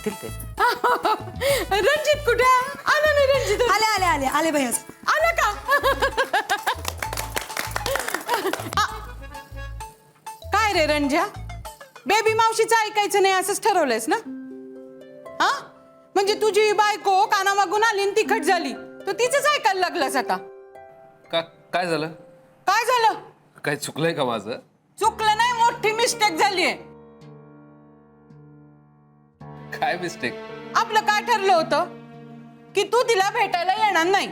येतील ते. रणजित कुठे आला नाही? रणजित आले आले आले आले भैया. आला का? काय रे रंजा, बेबी मावशीचं ऐकायचं नाही असंच ठरवलंयस ना? हा, म्हणजे तुझी बायको कानामागून आली आणि तिखट झाली, तर तिचंच ऐकायला लागलास आता? काय झालं? काय झालं? काय चुकलंय का माझं? चुकलं नाही, मोठी मिस्टेक झालीये. काय मिस्टेक? आपलं काय ठरलं होतं की तू तिला भेटायला येणार नाही.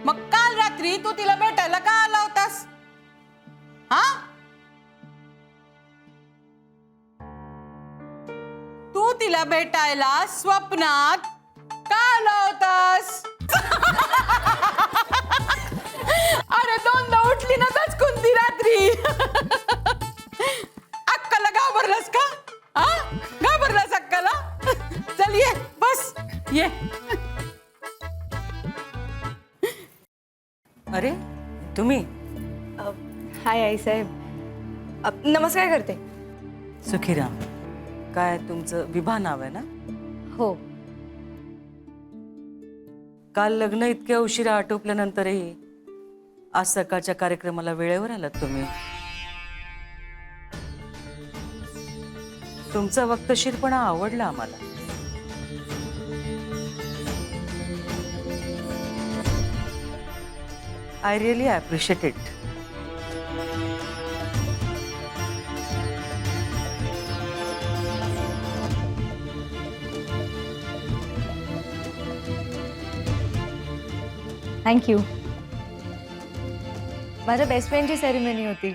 मग काल रात्री तू तिला भेटायला का आला होतास? हा, तू तिला भेटायला स्वप्नात का आला होतास? अरे दोनदा उठली ना दचकून ती रात्री. अक्काला घाबरलास का? हा, घाबरलास अक्काला? चल ये बस ये. अरे तुम्ही हाय आई साहेब. नमस्कार करते. सुखीराम, काय तुमचं विभा नाव आहे ना? हो. काल लग्न इतक्या उशिरा आटोपल्यानंतरही आज सकाळच्या कार्यक्रमाला वेळेवर आलात तुम्ही. तुमचा वक्तशीरपणा आवडला आम्हाला. I really appreciate it. Thank you. माझ्या बेस्ट फ्रेंडची सेरेमनी होती,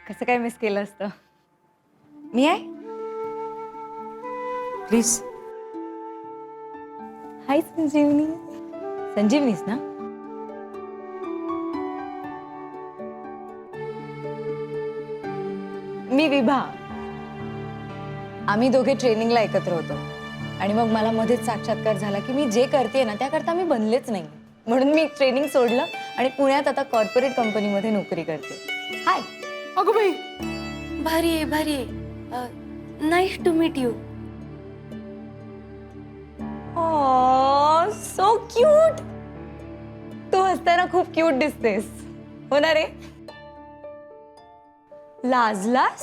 कसं काय मिस केलं असतं. मी आहे. प्लीज. हाय संजीवनी. संजीवनीस ना? मी विभा. आम्ही दोघे ट्रेनिंगला एकत्र होतो आणि मग मला मध्येच साक्षात्कार झाला की मी जे करते ना त्याकरता मी बनलेच नाही, म्हणून मी ट्रेनिंग सोडलं आणि पुण्यात आता कॉर्पोरेट कंपनीमध्ये नोकरी करते. हाय. अगं बाई, भारी आहे, भारी आहे. Nice to meet you. So cute. तू हसताना खूप क्यूट दिसतेस. हो ना रे? लाजलास?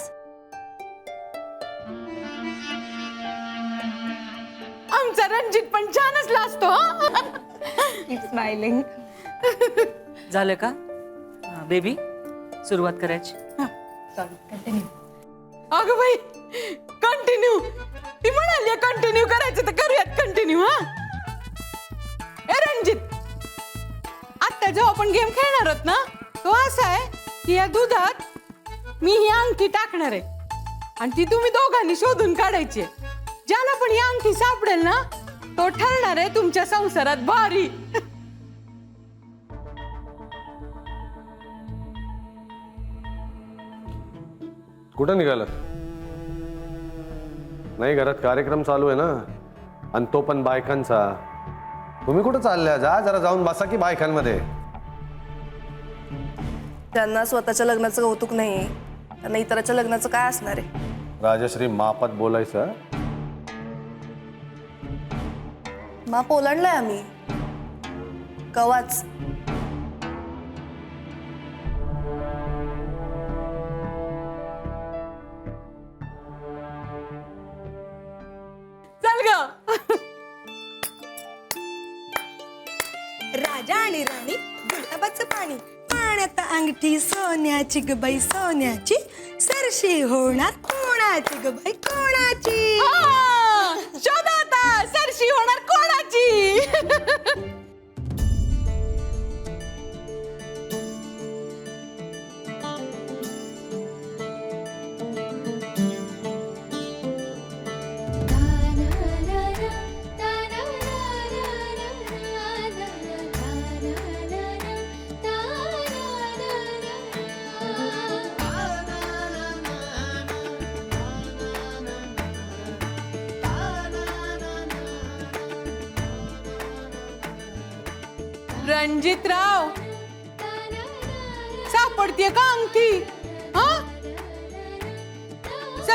आमचा रणजित पण छानच लाजतो. स्माइलिंग. झालं का बेबी? सुरुवात करायची. अगं बाई, कंटिन्यू. ती म्हणाली कंटिन्यू करायचं तर करूयात कंटिन्यू. हा ए रणजित, आता जेव्हा आपण गेम खेळणार आहोत ना, तो असा आहे की या दुधात मी ही अंगठी टाकणार आहे आणि ती तुम्ही दोघांनी शोधून काढायची. ज्याला पण ही अंगठी सापडेल ना, तो ठरणार आहे तुमच्या संसारात भारी. कुठं निघालं? नाही, घरात कार्यक्रम चालू आहे ना, आणि तो पण बायकांचा. तुम्ही कुठं चालल्या? जा जरा जाऊन बसा की बायकांमध्ये. त्यांना स्वतःच्या लग्नाचं कौतुक नाही, त्यांना इतराच्या लग्नाचं काय असणार आहे? राजश्री, मापात बोलायचं. माप ओलांडलाय आम्ही कवाच. चल ग. राजा आणि राणी गुलाबाचं पाणी, पाण्यात अंगठी सोन्याची ग बाई सोन्याची, सरशी होणार कोणाची ग बाई कोणाची. शोध आता, सरशी होणार कोणाची. रणजितराव, सापडतीये का अंगठी? हा,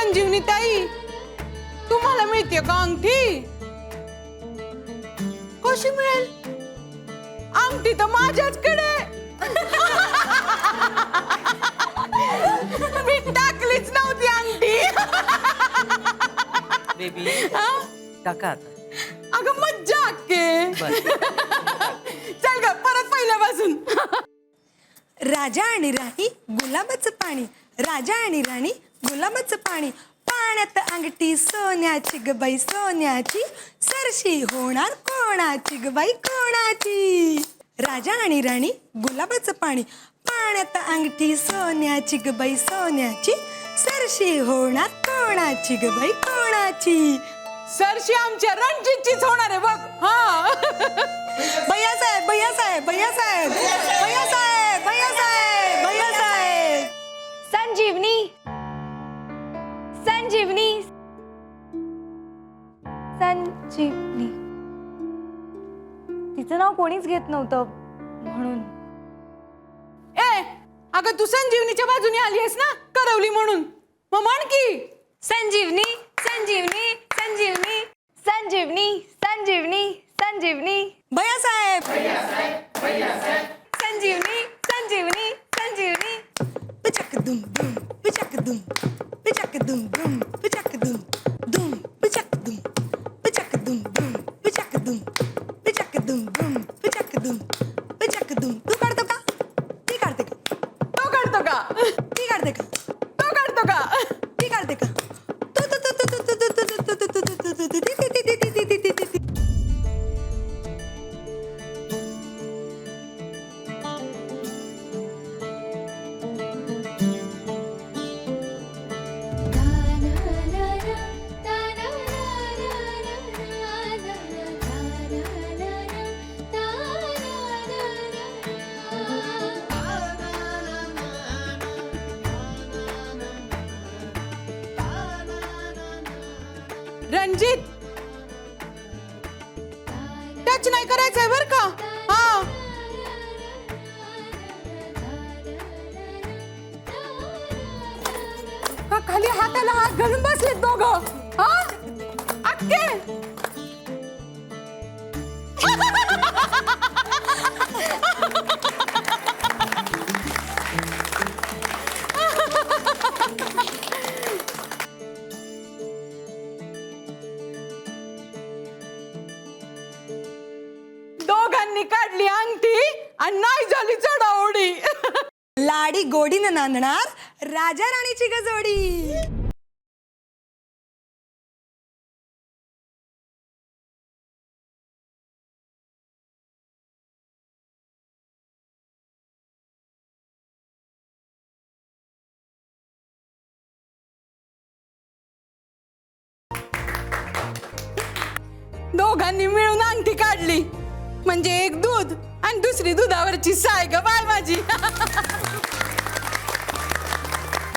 संजीवनी ताई, तुम्हाला मिळते का अंगठी? कशी मिळेल? अंगठी तर माझ्याचकडे. मी टाकलीच नव्हती अंगठी. बेबी टाका आता. अगं मज्जा अक्के. बस. चल ग परत पहिल्यापासून. राजा आणि राणी गुलाबाचं पाणी, राजा आणि राणी गुलाबाचं पाणी, पाण्यात अंगठी सोन्याची ग बाई सोन्याची, सरशी होणार कोणाची ग बाई कोणाची. राजा आणि राणी गुलाबाचं पाणी, पाण्यात अंगठी सोन्याची ग बाई सोन्याची, सरशी होणार कोणाची ग बाई कोणाची. सरशी आमच्या रणजितचीच होणार आहे बघ. हा भैया साहेब भैया साहेब भैया साहेब भैया साहेब भैया साहेब भैया साहेब. संजीवनी संजीवनी संजीवनी. तिचं नाव कोणीच घेत नव्हतं म्हणून. ए अगं तू संजीवनीच्या बाजूने आली आहेस ना करवली म्हणून, मग म्हण की संजीवनी संजीवनी संजीवनी संजीवनी संजीवनी संजीवनी भैया साहेब संजीवनी संजीवनी संजीवनी. पिचक दुम दुम पिचक दुम पिचक दुम दुम पिचक दुम दुम पिचक दुम पिचक दुम दुम पिचक दुम पिचक दुम दुम पिचक दुम पिचक दुम. तू काढतो का? ती काढते का? तो काढतो का? ती काढते का? तो काढतो का? ती काढते का? तू तू तू तू तू तू तू तू तू तू तू तू तू तू ती ती ती ती ती ती ती ती ती. रणजित टच नाही करायचंय बर का. हा का खाली हाताला हात घालून बसलेत दोघं. हा अक्के दोघांनी काढली अंगठी आणि नाही झाली चढाओढी. लाडी गोडीनं नांदणार राजा राणीची ग जोडी. दोघांनी मिळून अंगठी काढली म्हणजे एक दूध आणि दुसरी दुधावरची साय ग बाय माझी.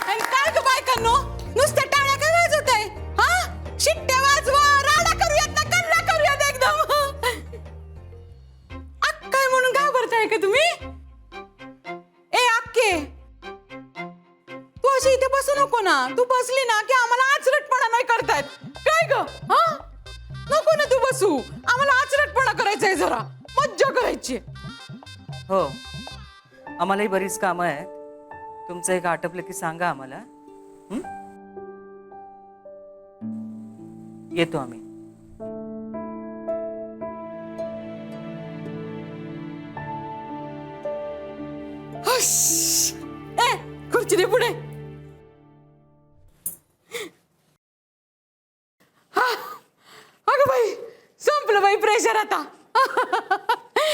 आणि काय ग बायकांनो नुसत्या टाळ्या काय वाजवत आहे? हा शिट्ट्या वाजवा, राडा करूयात ना, कल्ला करूयात एकदम. अक्काय म्हणून घाबरताय का तुम्ही? ए अक्के तू अशी इथे बसू नको ना. तू बसली ना की आम्हाला आचरटपणा नाही करतायत काय ग. हा नको ना तू बसू, आम्हाला आचरटपणा करायचंय, जरा मज्जा करायची. हो आम्हालाही बरीच कामं आहेत. तुमचं एक आटपलं की सांगा आम्हाला. येतो आम्ही. हुश. ए खुर्ची दे पुढे. हा अगं बाई संपलं बाई प्रेशर आता.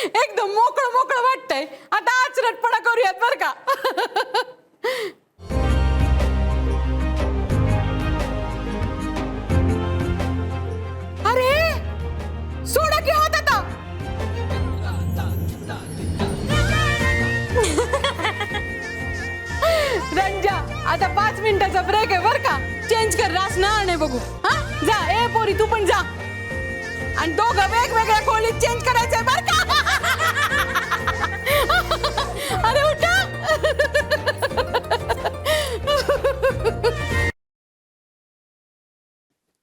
एकदम मोकळं मोकळं वाटतंय. आता आचरटपणा करूयात बर का. अरे सोडा की हात आता. रंजा आता 5 मिनिटाचा ब्रेक आहे बर का. चेंज कर रास ना नाही बघू. हा जा. ए पोरी तू पण जा. आणि दोघं वेगवेगळ्या खोलीत चेंज करायचंय बर का. अरे उठा.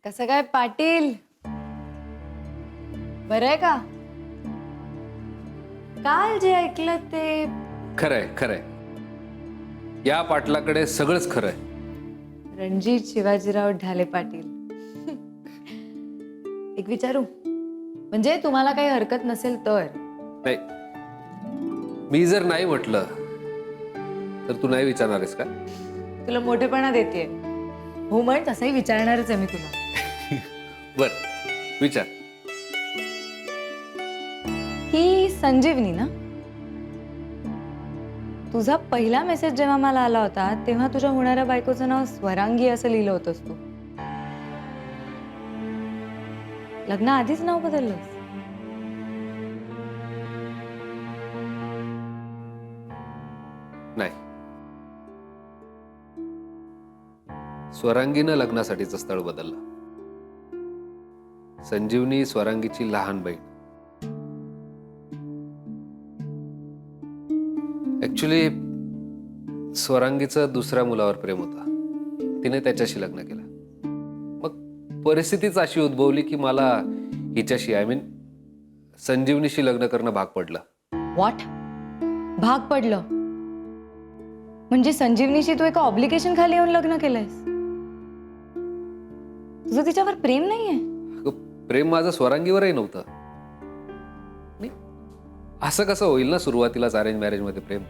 कसं काय पाटील? बरं आहे का? काल जे ऐकलं ते खरंय खरंय, या पाटलाकडे सगळंच खरंय. रणजित शिवाजीराव ढाले पाटील. एक विचारू, म्हणजे तुम्हाला काही हरकत नसेल तर? नाही, मी जर नाही म्हटलं तर तू नाही विचारणार आहेस का? तुला मोठेपणा देते. हो म्हण, तसंही विचारणारच आहे मी तुला. बर, विचार. ही संजीवनी ना? तुझा पहिला मेसेज जेव्हा मला आला होता तेव्हा तुझ्या होणाऱ्या बायकोचं नाव स्वरांगी असं लिहिलं होतंस तू. लग्न आधीच नाव बदललंस? नाही, स्वरांगीनं लग्नासाठीचं स्थळ बदललं. संजीवनी स्वरांगीची लहान बहीण. ऍक्च्युली स्वरांगीचं दुसऱ्या मुलावर प्रेम होतं. तिने त्याच्याशी लग्न केलं. मग परिस्थितीच अशी उद्भवली की मला हिच्याशी, आय मीन संजीवनीशी लग्न करणं भाग पडलं. व्हॉट? भाग पडलं? म्हणजे संजीवनीशी तू एका ऑब्लिगेशन खाली येऊन लग्न केलंयस? तुझं तिच्यावर प्रेम नाहीये? अगं, प्रेम माझं स्वरांगीवरही नव्हतं. नाही, असं कसं होईल ना सुरुवातीलाच अरेंज मॅरेज मध्ये प्रेम?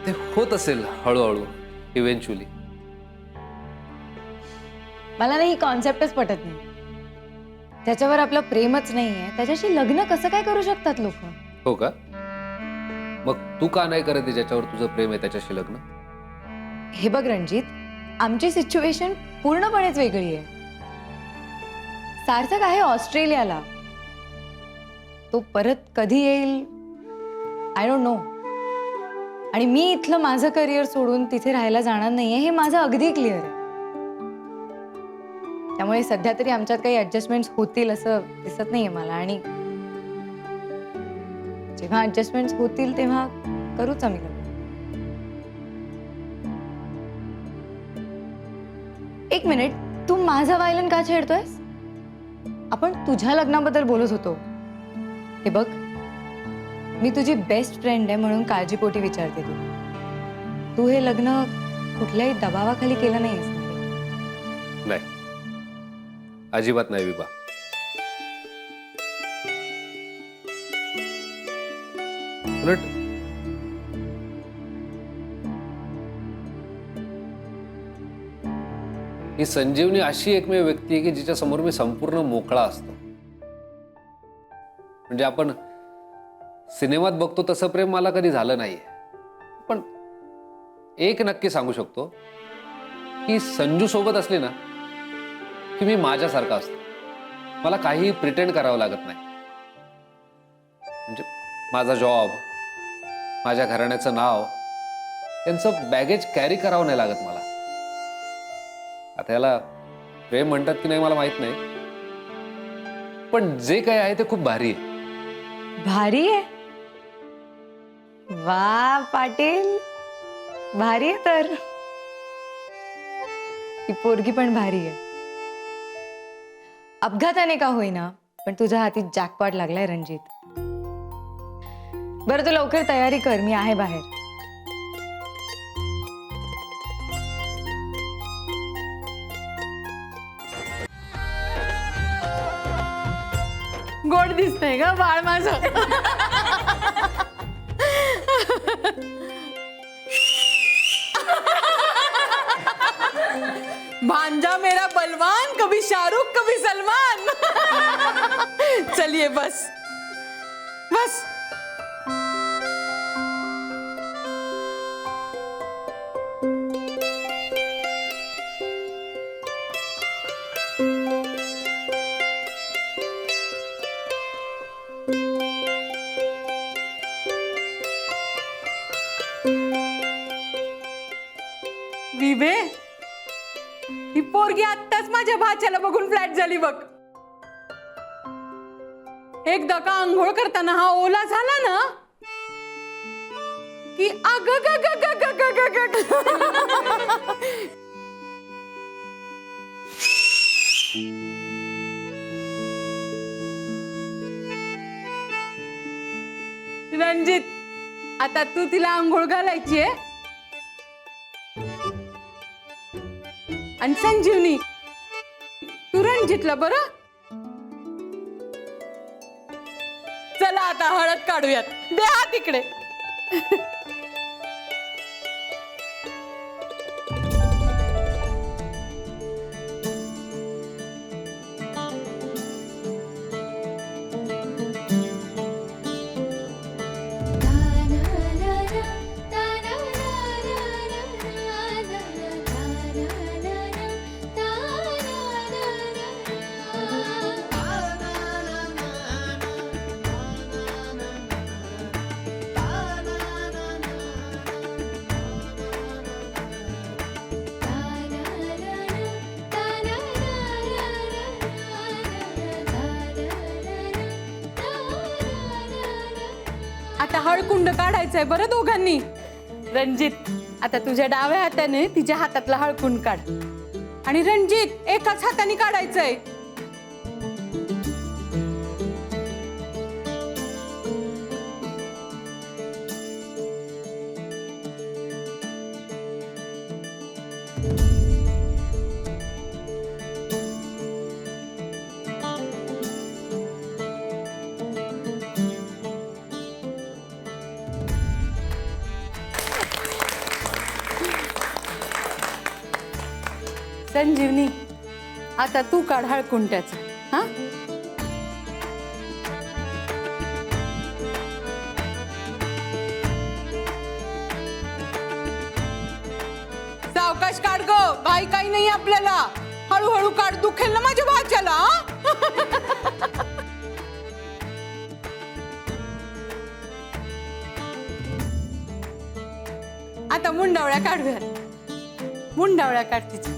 ते होत असेल हळूहळू, इव्हेंच्युअली. मला नाही, ही कॉन्सेप्टच पटत नाही. त्याच्यावर आपलं प्रेमच नाहीये, त्याच्याशी लग्न कसं काय करू शकतात लोक? हो का? मग तू का नाही करत ज्याच्यावर तुझं प्रेम आहे त्याच्याशी लग्न? हे बघ रणजित, आमची सिच्युएशन पूर्णपणेच वेगळी आहे. सार्थक आहे ऑस्ट्रेलियाला. तो परत कधी येईल आय डोंट नो. आणि मी इथलं माझं करिअर सोडून तिथे राहायला जाणार नाहीये, हे माझं अगदी क्लिअर आहे. त्यामुळे सध्या तरी आमच्यात काही ऍडजस्टमेंट्स होतील असं दिसत नाहीये मला. आणि जेव्हा ऍडजस्टमेंट्स होतील तेव्हा करूच आम्ही लग्न. एक मिनिट, तू माझं वायलन का छेडतोयस? आपण तुझ्या लग्नाबद्दल बोलत होतो. हे बघ, मी तुझी बेस्ट फ्रेंड आहे म्हणून काळजीपोटी विचारते तुला. तू हे लग्न कुठल्याही दबावाखाली केलं नाहीस? नाही, अजिबात नाही विभा. उलट ही संजीवनी अशी एकमेव व्यक्ती आहे की जिच्या समोर मी संपूर्ण मोकळा असतो. म्हणजे आपण सिनेमात बघतो तसं प्रेम मला कधी झालं नाहीये. पण एक नक्की सांगू शकतो की संजू सोबत असली ना की मी माझ्यासारखा असतो. मला काही प्रिटेंड करावं लागत नाही. म्हणजे माझा जॉब, माझ्या घराण्याचं नाव, त्यांचं बॅगेज कॅरी करावं नाही लागत मला. आता याला प्रेम म्हणतात की नाही मला माहित नाही, पण जे काही आहे ते खूप भारी आहे. भारी आहे? वा पाटील, भारी आहे तर. ही पोरगी पण भारी आहे. अपघाताने का होईना पण तुझ्या हाती जॅकपॉट लागलाय रणजित. बरं, तू लवकर तयारी कर, मी आहे बाहेर. गोड दिसतंय ग बाळ माझं. भांजा मेरा बलवान, कभी शाहरुख कभी सलमान. चलिए बस बस. विभे, ही पोरगी आत्ताच माझ्या भाच्याला बघून फ्लॅट झाली बघ. एकदा का आंघोळ करताना हा ओला झाला ना की अग ग ग ग ग ग ग ग. रणजित आता तू तिला आंघोळ घालायची आहे. आणि संजीवनी तू रणजितला बरं. चला आता हळद काढूयात. दे हात इकडे. आता हळकुंड काढायचंय बरं दोघांनी. रणजित आता तुझ्या डाव्या हाताने तिच्या हातातला हळकुंड काढ. आणि रणजित एकाच हाताने काढायचंय. संजीवनी आता तू काढ हळकुंट्याचं. हा सावकाश काढ ग. काही काही नाही आपल्याला. हळूहळू काढ. दुखेल ना माझ्या भाच्याला. आता मुंडावळ्या काढूयात. मुंडावळ्या काढ तिच्या.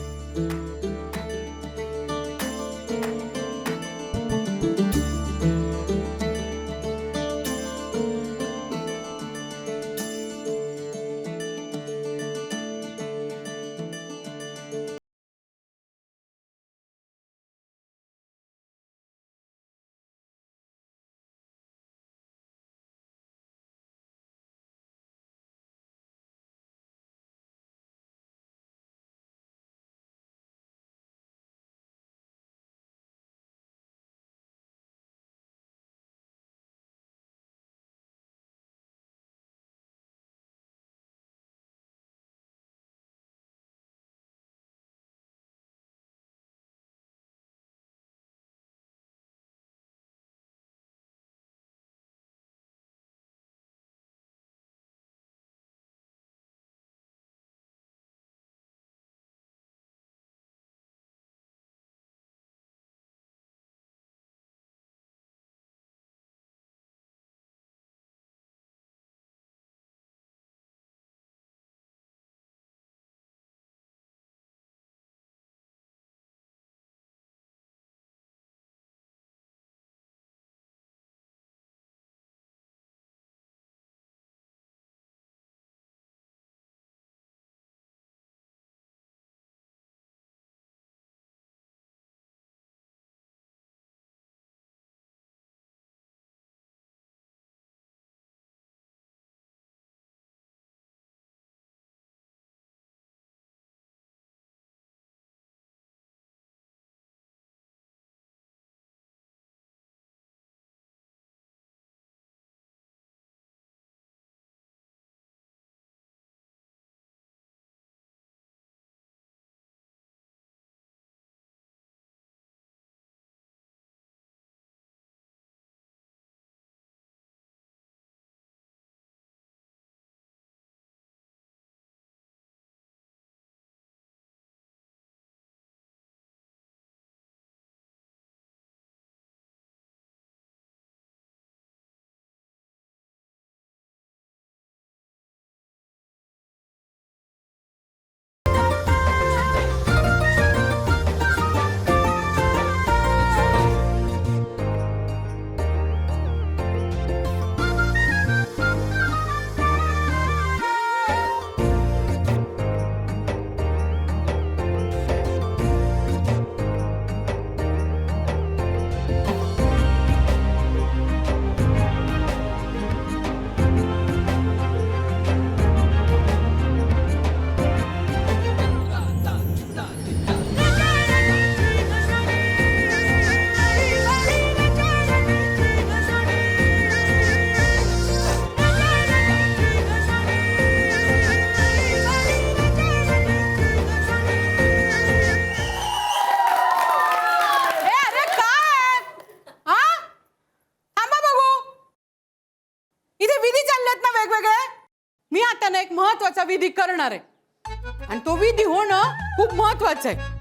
विधी करणार आहे आणि तो विधी होणं खूप महत्वाचं आहे.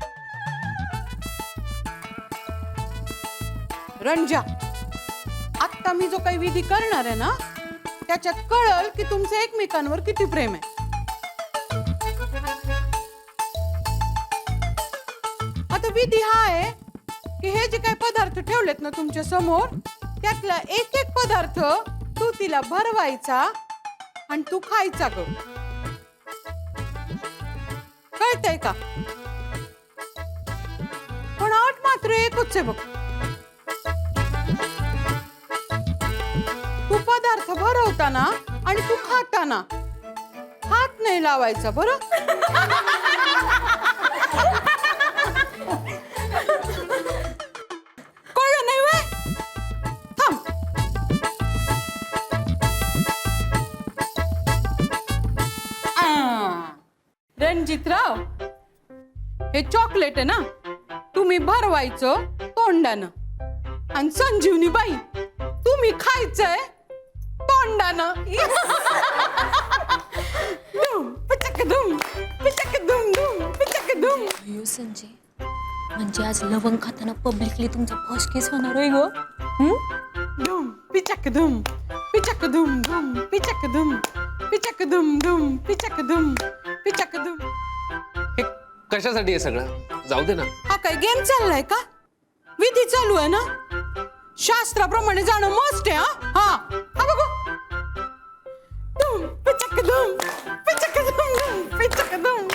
रंजा, आता मी जो काही विधी करणार आहे ना त्याच्यात कळल की तुमचं एकमेकांवर किती प्रेम आहे. आता विधी हा आहे की हे जे काही पदार्थ ठेवलेत ना तुमच्या समोर त्यातला एक एक पदार्थ तू तिला भरवायचा आणि तू खायचा ग. कळतंय का? पण अट मात्र एकच आहे बघ, तू पदार्थ भरवताना आणि तू खाताना हात नाही लावायचा बरं. कळलं नाही व्हय? थांब. रणजितराव, हे चॉकलेट आहे ना तुम्ही भरवायचं तोंडानं आणि संजीवनी बाई तुम्ही खायचंय तोंडानं. धूम पिचक धूम पिचक धूम धूम पिचक धूम. अयो संजय, म्हणजे आज लवंग खाताना पब्लिकली तुमचा फर्स्ट केस होणार होय ग. धूम पिचक धूम पिचक धूम धूम पिचक धूम पिचक धूम धूम पिचक धूम पिचक धूम. हे कशासाठी आहे सगळं? जाऊ दे ना. हा काय गेम चाललाय का? विधी चालू आहे ना, शास्त्राप्रमाणे जाणं मस्त आहे. हा हा बघू. धूम पिचक धूम पिचक धूम धूम पिचक धूम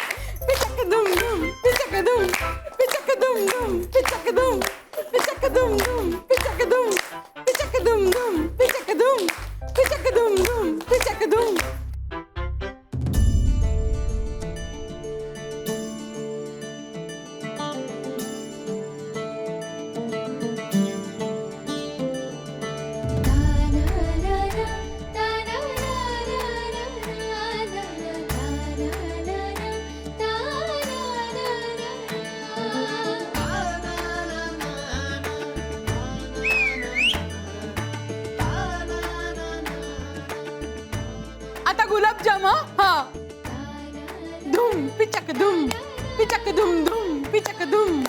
पिचक धूम धूम पिचक धूम पिचक धूम धूम पिचक धूम पिचक धूम धूम पिचक धूम पिचक धूम धूम पिचक धूम पिचक धूम धूम पिचक धूम. आता गुलाबजाम. हा धूम पिचक धूम पिचक धूम धूम पिचक धूम.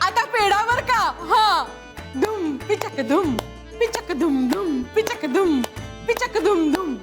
आता पेडावर का. हा धूम पिचक धूम पिचक धूम धूम पिचक धूम पिचक धूम धूम.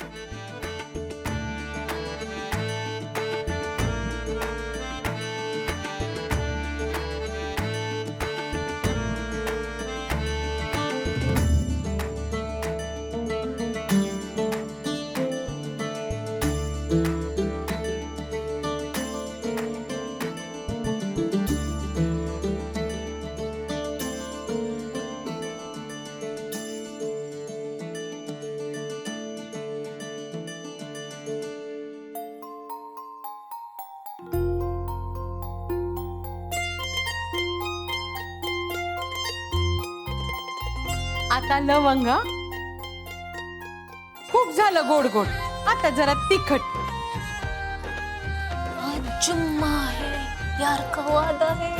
आता लवंग. खूप झालं गोड गोड, आता जरा तिखट. आज जुम्मा है यार का वादा है,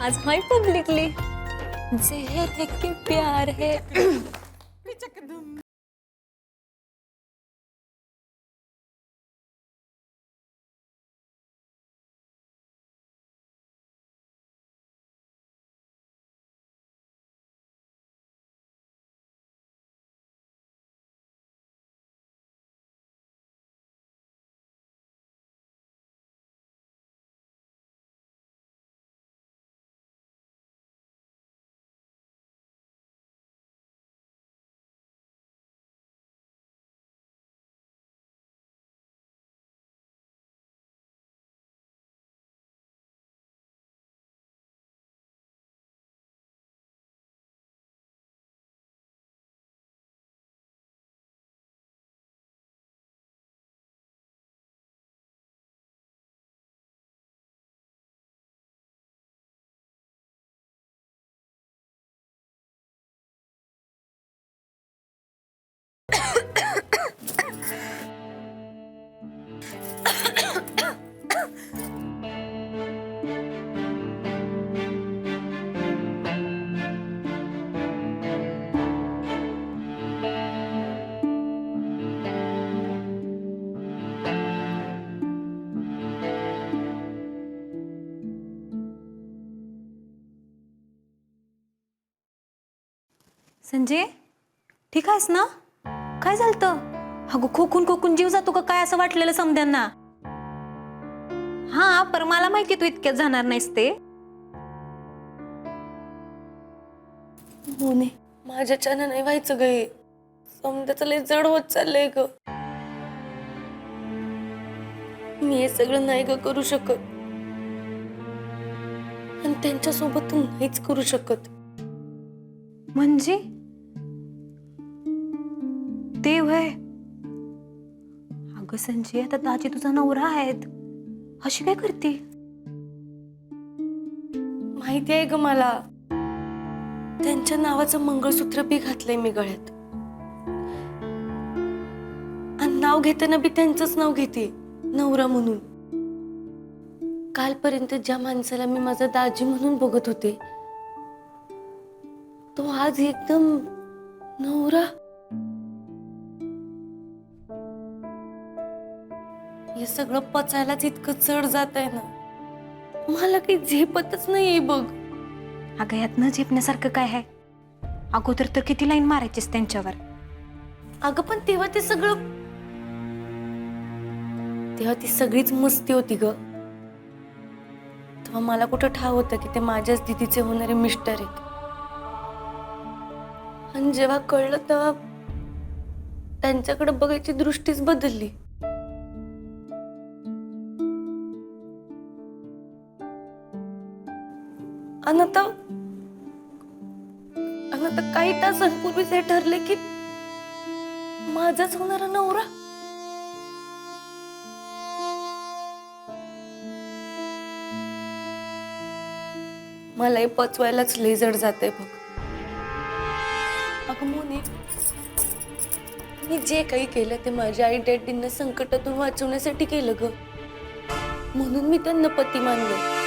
आज हाय पब्लिकली जहर है कि प्यार है. संजय ठीक आहेस ना? काय झालं? अगं खोकून खोकून जीव जातो का काय असं वाटलेलं समद्यांना. हा पर मला माहिती तू इतक्यात जाणार नाहीस ते. मोने माझ्याच्यानं नाही व्हायचं ग हे. समद्याचं लय जड होत चाललंय ग. मी हे सगळं नाही ग करू शकत आणि त्यांच्यासोबत तू नाहीच करू शकत. म्हणजे ते वय. अगं संजय आता दाजी तुझा नवरा आहेत, अशी काय करते? माहिती आहे ग मला. त्यांच्या नावाचं मंगळसूत्र बी घातलंय मी गळ्यात आणि नाव घेताना बी त्यांचंच नाव घेते, नवरा म्हणून. कालपर्यंत ज्या माणसाला मी माझा दाजी म्हणून बघत होते तो आज एकदम नवरा. हे सगळं पचायलाच इतकं चढ जात आहे ना, मला काही झेपतच नाहीये बघ. अगं यात न झेपण्यासारखं काय आहे? अगोदर तर किती लाईन मारायचीस त्यांच्यावर. अगं पण तेव्हा ती सगळीच मस्ती होती ग. तेव्हा मला कुठं ठाव होतं की ते माझ्याच दिदीचे होणारे मिस्टर आहेत. आणि जेव्हा कळलं तेव्हा त्यांच्याकडे बघायची दृष्टीच बदलली. आणि आता काही तासांपूर्वीच हे ठरले की माझाच होणारा नवरा. मलाही पचवायलाच लय जड जाते बघ. अगं मोने, मी जे काही केलं ते माझ्या आई डॅडींना संकटातून वाचवण्यासाठी केलं ग. म्हणून मी त्यांना पती मानलं.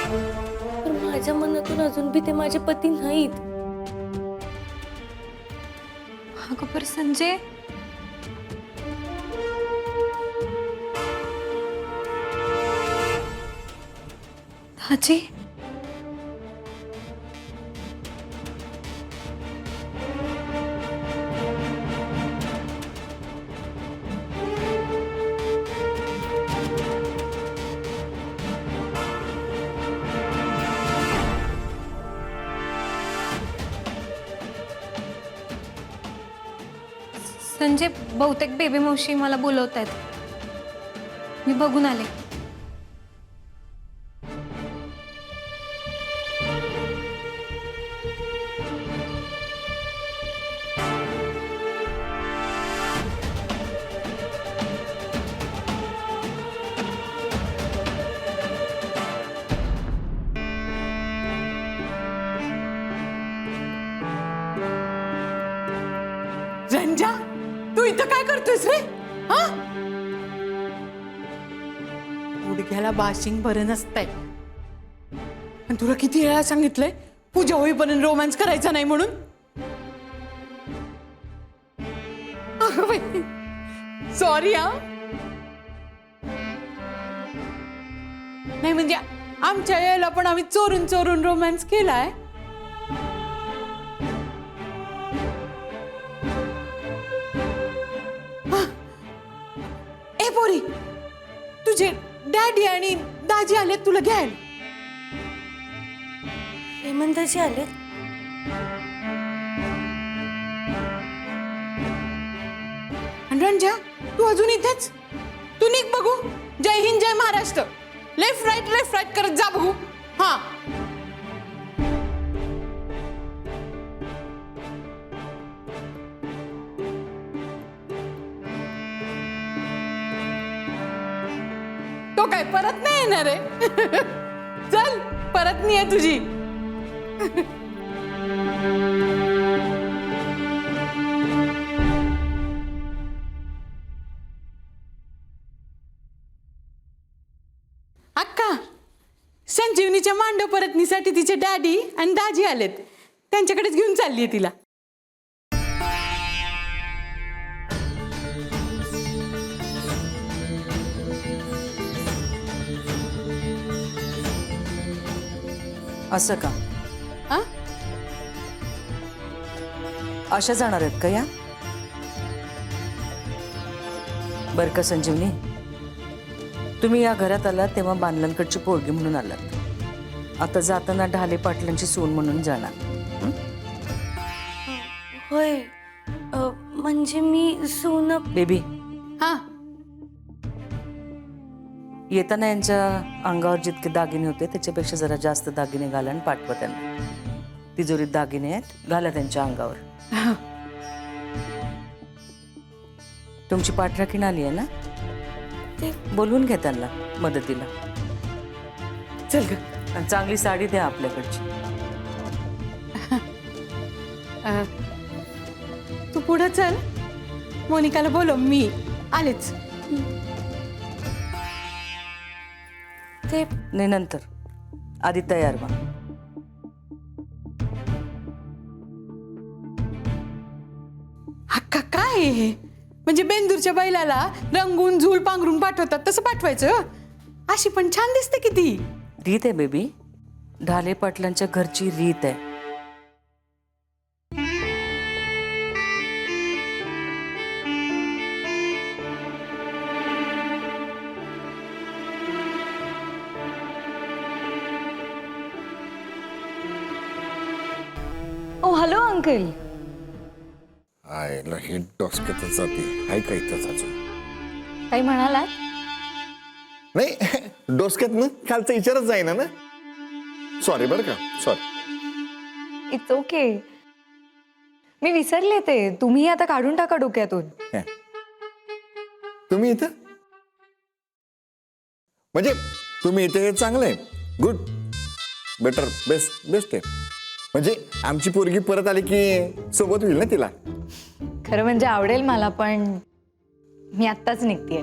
पण माझ्या मनातून अजून बी ते माझे पती नाहीत. अगं पर संजय दाजी संजय बहुतेक बेबी मावशी मला बोलवत आहेत, मी बघून आले. रंजा तू इथं काय करतोयस रे? हा गुडघ्याला बाशिंग बरं नसतंय. आणि तुला किती वेळा सांगितलंय पूजा होईपर्यंत रोमॅन्स करायचा नाही म्हणून. सॉरी हा. नाही म्हणजे आमच्या वेळेला पण आम्ही चोरून चोरून रोमॅन्स केलाय. ए पोरी, तुझे डॅडी आणि दाजी आले तुला घ्यायला. हेमंताजी आले. आणि रंजा तू अजून इथेच? तू निघ बघू. जय हिंद जय महाराष्ट्र. लेफ्ट राईट करत जा बघू. हा तो काय परत नाही येणार आहे. चल परत नाही आहे तुझी. अक्का, संजीवनीच्या मांडव परतनीसाठी तिचे डॅडी आणि दाजी आलेत. त्यांच्याकडेच घेऊन चाललीये तिला. असं का? आ? अशा जाणार आहेत का या? बर का संजीवनी, तुम्ही या घरात आलात तेव्हा बांधलांकडची पोरगी म्हणून आलात. आता जाताना ढाले पाटलांची सून म्हणून जाणार. होय, म्हणजे मी सून. बेबी, हा, येताना यांच्या अंगावर जितके दागिने होते त्याच्यापेक्षा जरा जास्त दागिने घाला आणि पाठवा त्यांना. तिजोरीत दागिने आहेत, घाला त्यांच्या अंगावर. तुमची पाठराखीण आली आहे ना, ते बोलवून घ्या त्यांना मदतीला. चल ग. आणि चांगली साडी द्या आपल्याकडची. तू पुढे चल, मोनिकाला बोलव, मी आलेच. ते नाही, नंतर. आधी तयार व्हा. अक्का, काय आहे हे? म्हणजे बेंदूरच्या बैलाला रंगून झूल पांघरून पाठवतात तसं पाठवायचं? अशी पण छान दिसते किती. रीत आहे बेबी, ढाले पाटलांच्या घरची रीत आहे. ओ हॅलो अंकल. आयला हे डोसक्यातच जाते. हाय काय इथंच अजून काही म्हणालात? नाही, डोसक्यात ना कालचा विचारच जाईना ना. सॉरी बरं का, सॉरी. It's okay. मी विसरले ते. तुम्ही आता काढून टाका डोक्यातून. तुम्ही इथं म्हणजे तुम्ही इथे, हे चांगलं आहे. गुड, बेटर, बेस्ट, बेस्ट आहे. म्हणजे आमची पोरगी परत आली की सोबत होईल ना तिला. खरं म्हणजे आवडेल मला, पण मी आत्ताच निघतीये.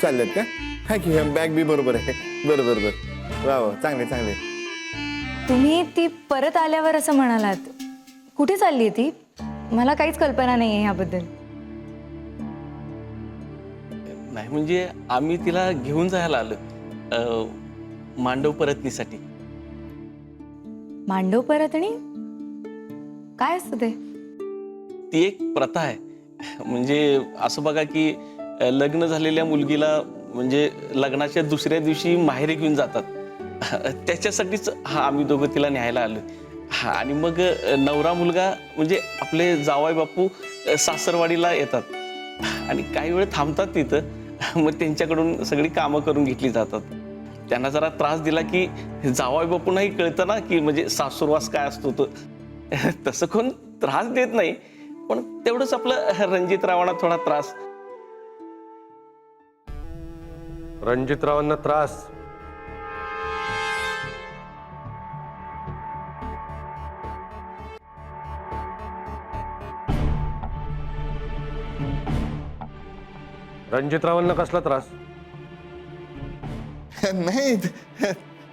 चाललेत का? हाय की बॅग बी बरोबर आहे. बरं बरं बरं, वा वा, चांगले चांगले. तुम्ही ती परत आल्यावर असं म्हणालात. कुठे चालली ती? मला काहीच कल्पना नाही आहे ह्याबद्दल. नाही म्हणजे आम्ही तिला घेऊन जायला आलो मांडव परतनीसाठी. मांडव परतणी काय असतं ते? ती एक प्रथा आहे. म्हणजे असं बघा की लग्न झालेल्या मुलगीला म्हणजे लग्नाच्या दुसऱ्या दिवशी माहेरी घेऊन जातात. त्याच्यासाठीच आम्ही दोघं तिला न्यायला आलो. आणि मग नवरा मुलगा म्हणजे आपले जावई बापू सासरवाडीला येतात आणि काही वेळ थांबतात तिथं. मग त्यांच्याकडून सगळी कामं करून घेतली जातात. त्यांना जरा त्रास दिला की जावई बापूंनाही कळतं ना की म्हणजे सासूरवास काय असतो तो. तसं कोण त्रास देत नाही, पण तेवढंच आपलं रणजितरावांना थोडा त्रास. रणजितरावांना त्रास? रणजितरावांना कसला त्रास? नाही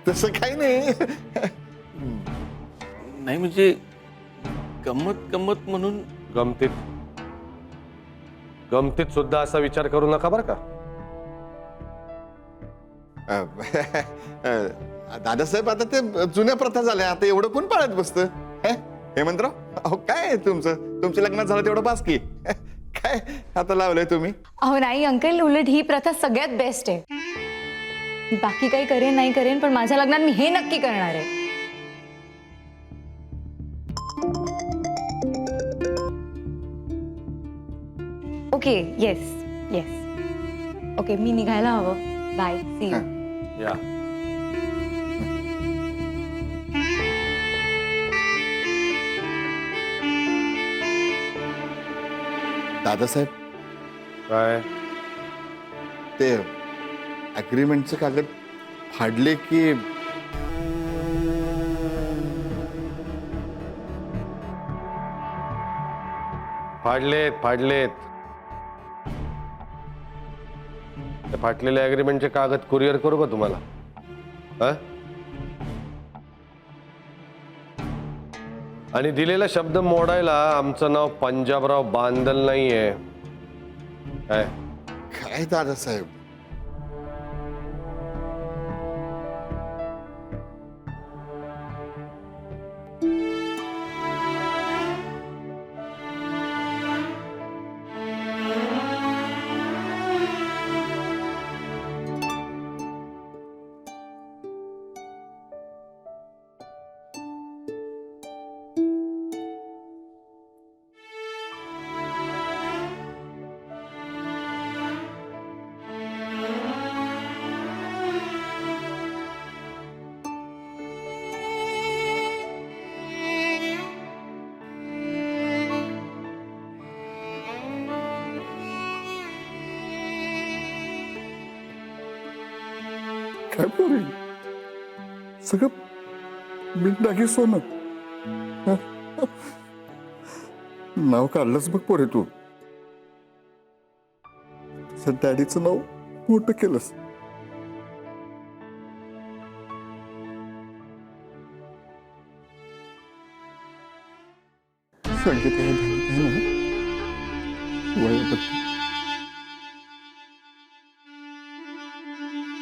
तसं काही नाही. नाही म्हणजे गंमत गंमत म्हणून. गमतीत सुद्धा असा विचार करू नका बरं का. दादासाहेब, आता ते जुन्या प्रथा झाल्या. आता एवढं कोण पाळत बसतं? हेमंतराव, अहो काय आहे तुमच्या लग्नात झालं तेवढं बास की. काय आता लावलंय तुम्ही? अहो नाही अंकल, उलट ही प्रथा सगळ्यात बेस्ट आहे. मी बाकी काही करेन नाही करेन, पण माझ्या लग्नात मी हे नक्की करणार आहे. Okay, yes yes. ओके, मी निघायला हवं. Bye, see you. या. दादासाहेब, काय? ते अग्रीमेंटचे कागद फाडले की? फाडलेत. फाटलेल्या ॲग्रीमेंटचे कागद कुरिअर करू का तुम्हाला? हा? आणि दिलेला शब्द मोडायला आमचं नाव पंजाबराव बांदल नाहीये. काय? काय दादासाहेब, काय पोरी सगळं बिनडागी सोनं. नाव काढलंच बघ पोरे तू. डॅडीचं नाव मोठं केलंस. संगीत आहे ना वयाबद्दल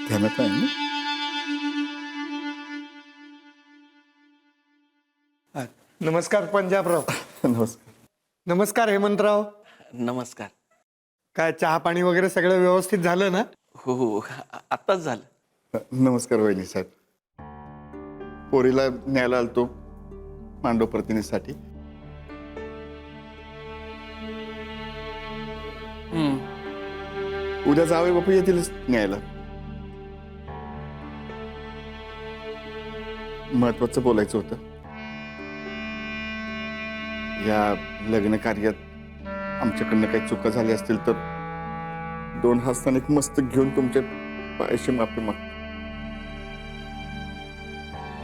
ध्यानात आहे ना? नमस्कार पंजाबराव. नमस्कार. नमस्कार हेमंतराव. नमस्कार. काय चहा पाणी वगैरे सगळं व्यवस्थित झालं ना? हो हो आत्ताच झालं. नमस्कार वहिनी साहेब. पोरीला न्यायला आलतो मांडव प्रतिनिधीसाठी. उद्या जावे बापू येतीलच न्यायला. महत्वाचं बोलायचं होतं. या लग्न कार्यात आमच्याकडनं काही चुका झाल्या असतील तर 2 हस्ताने मस्त घेऊन तुमच्या पायाशी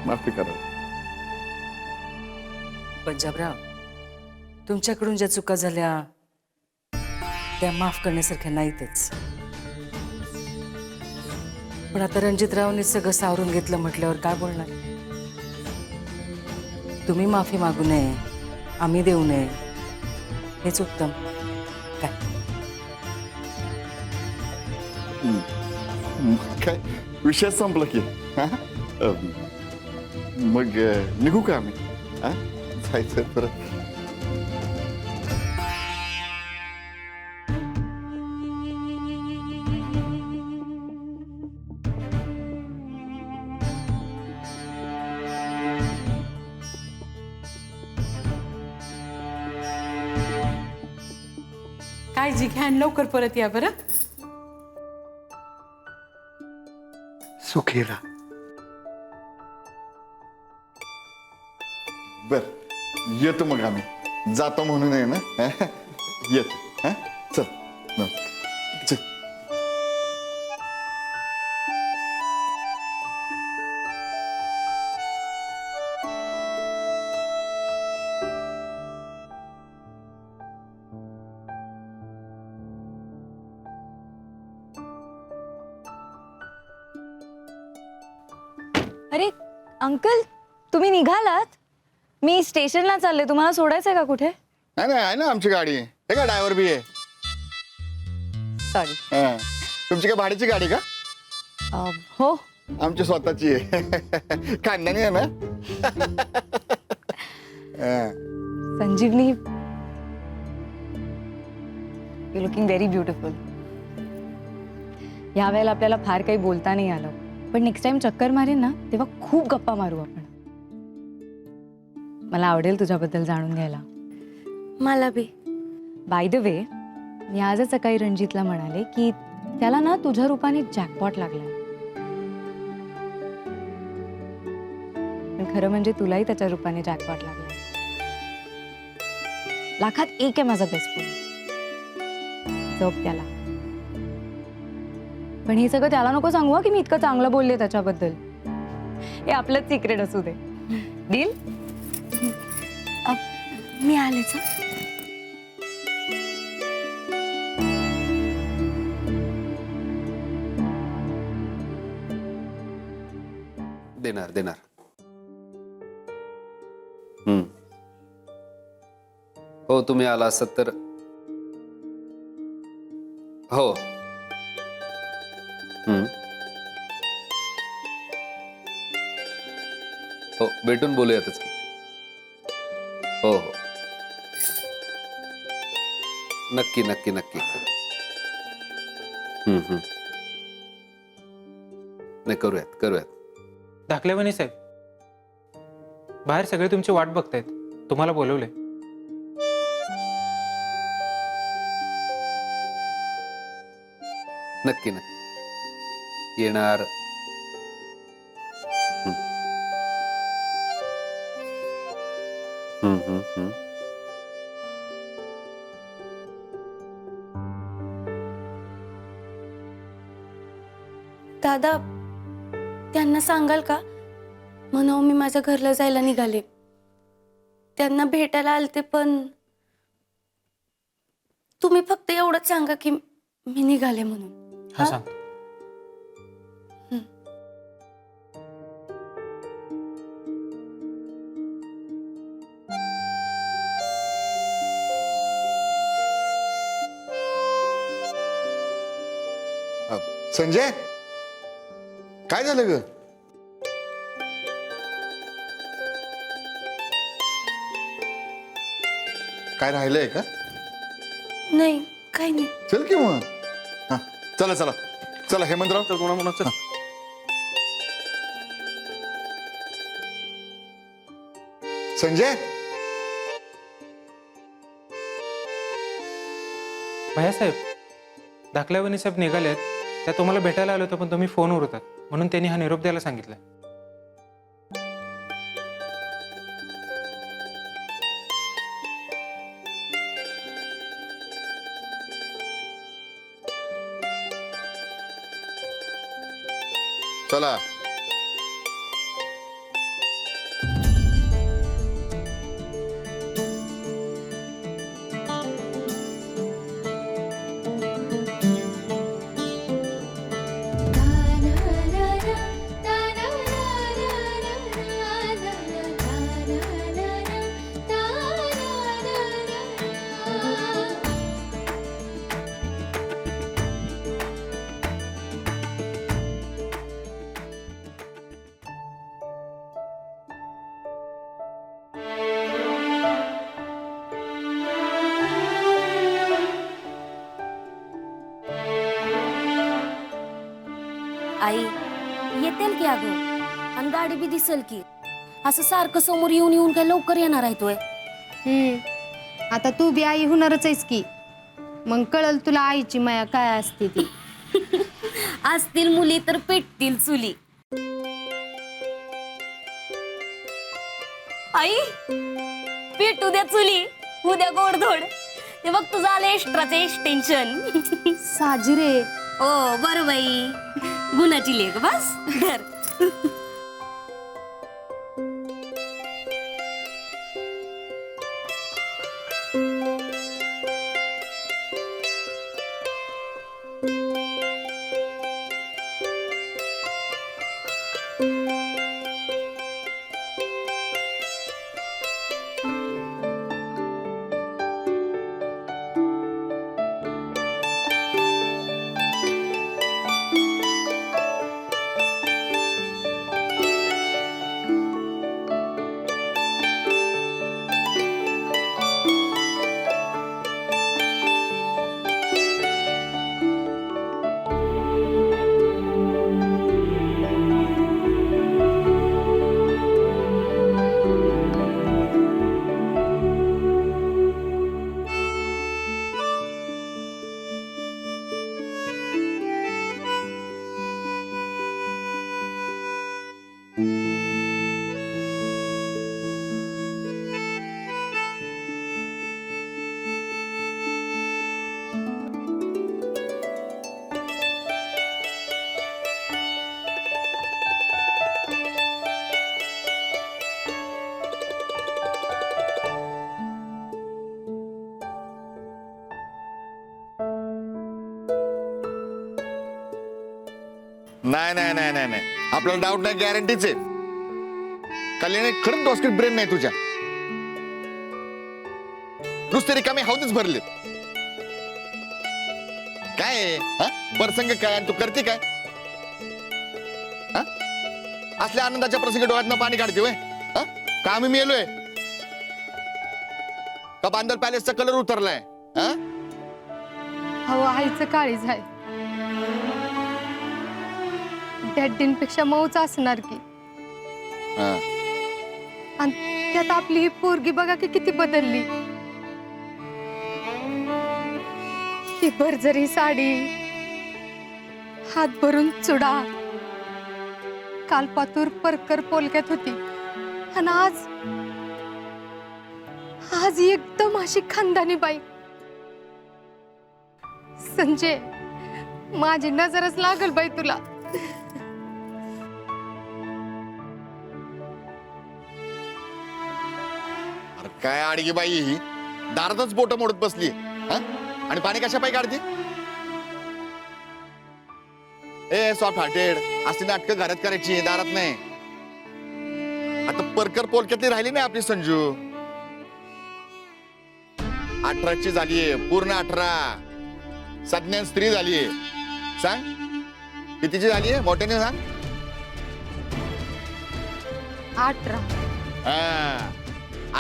माफी करा. पंजाबराव, तुमच्याकडून ज्या चुका झाल्या त्या माफ करण्यासारख्या नाहीतच. पण आता रणजितरावने सगळं सावरून घेतलं म्हटल्यावर काय बोलणार? तुम्ही माफी मागू नये, आम्ही देऊ नये, हेच उत्तम. काय काय विषय संपला की? हा? मग निघू का आम्ही? हा? जायचं परत. काळजी घ्या आणि लवकर परत या बरं. सुखी राहा. बर येतो मग आम्ही. जातो म्हणून आहे ना. येतो. हा? चल. चल. अरे अंकल, तुम्ही निघालात? मी स्टेशनला चालले. तुम्हाला सोडायचंय का कुठे? नाही नाही आहे ना आमची गाडी. हे का ड्रायव्हर बी आहे. सॉरी. हा. तुमची काय भाड्याची गाडी का? हो. आमची स्वतःची आहे. खानदानी आहे ना. हा. संजीवनी, यू लुकिंग व्हेरी ब्युटिफुल. या वेळेला आपल्याला फार काही बोलता नाही आलं, पण नेक्स्ट टाइम चक्कर मारेन ना तेव्हा खूप गप्पा मारू आपण. मला आवडेल तुझ्याबद्दल जाणून घ्यायला. मला बी. बाय द वे, मी आजच सकाळी रणजितला म्हणाले की त्याला ना तुझ्या रूपाने जॅकपॉट लागला. पण खरं म्हणजे तुलाही त्याच्या रूपाने जॅकपॉट लागला. लाखात एक आहे माझा बेस्ट फ्रेंड. जप त्याला. पण हे सगळं त्याला नको सांगू की मी इतकं चांगलं बोलले त्याच्याबद्दल. हे आपलंच सिक्रेट असू दे. डील? मी आलेच. देणार देणार. हो तुम्ही आला असत तर. हो. हो भेटून बोलूयातच की. हो हो नक्की नक्की नक्की. नाही करूयात करूयात. धाकलेवाणी साहेब, बाहेर सगळे तुमची वाट बघतायत, तुम्हाला बोलवले. नक्की नक्की येणार. दादा त्यांना सांगाल का म्हणावं मी माझ्या घरला जायला निघाले. त्यांना भेटायला आलते पण तुम्ही फक्त एवढंच सांगा की मी निघाले म्हणून. हा सांग. संजय काय झालं ग? काय राहिलंय का? नाही काही नाही. चल की मग. हा चला चला चला हेमंतराव चल कोणा म्हणा चल. संजय भैयासाहेब, धाकलेवाणी साहेब निघालेत, त्या तुम्हाला भेटायला आलो होतो पण तुम्ही फोनवर होतात म्हणून त्यांनी हा निरोप द्यायला सांगितलं. चला. आई येतेल की अगं आणि गाडी बी दिसेल की. असं सारखं समोर येऊन येऊन काय लवकर येणार आहे तोय. आता तू बी आई होणारच आहेस की, मग कळल तुला आईची माया काय असते ती. असतील मुली तर पेटतील चुली. आई पेटू द्या चुली उद्या गोडधोड. ते बघ तुझं आलं एक्स्ट्राचं एक्सटेन्शन. साजिरे ओ बरं बाई गुणाची लेख बस धर. नाही नाही नाही नाही नाही आपल्याला डाऊट नाही, गॅरंटीच आहे. कल्याणी खरंच डॉस्किट ब्रेन नाही तुझ्या. नुसते रिकामे हाऊतच भरलेत. काय आहे, हा? प्रसंग काय आणि तू करते काय? हा? असल्या आनंदाच्या प्रसंगी डोळ्यातनं पाणी काढते वय? हा? का आम्ही मेलोय? का बांदर पॅलेसचा कलर उतरलाय? हा? अहो आईचं काळीज आहे. डॅडींपेक्षा मऊच असणार की. हा. आणि त्यात आपली ही पोरगी बघा की किती बदलली. ती भरजरी साडी, हात भरून चुडा, कालपातूर परकर पोलक्यात होती आणि आज एकदम अशी खानदानी बाई. संजय, माझी नजरच लागल बाई तुला. अरे काय आडगी बाई ही, दारातच बोट मोडत बसली. हा? आणि पाणी कशा पायी काढते? ए सॉफ्ट हार्टेड, अशी नाटकं घरात करायची, दारात नाही. आता परकर पोलक्यातली राहिली नाही आपली संजू. 18ची झालीये, पूर्ण 18. सज्ञान स्त्री झालीये. सांग कितीची झालीये, मोठ्याने सांग. 18. हा,